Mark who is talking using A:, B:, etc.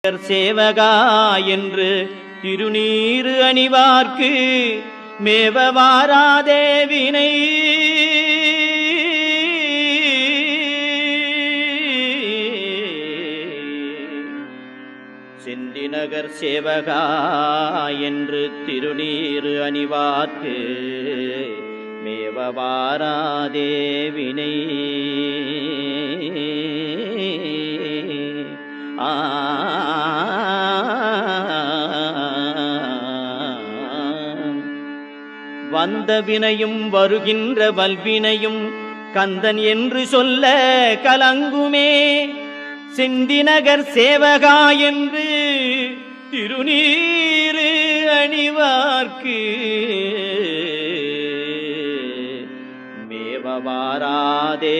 A: சேவகா என்று திருநீறு அணிவார்க்கு மேவ வாராதே வினை. செந்திநகர் சேவகா என்று திருநீறு அணிவார்க்கு மேவ வாராதே வினை. வந்த வினையும் வருகின்ற வல்வினையும் கந்தன் என்று சொல்ல கலங்குமே. செந்திநகர் சேவகா என்று திருநீறு அணிவார்க்கு மேவ வாராதே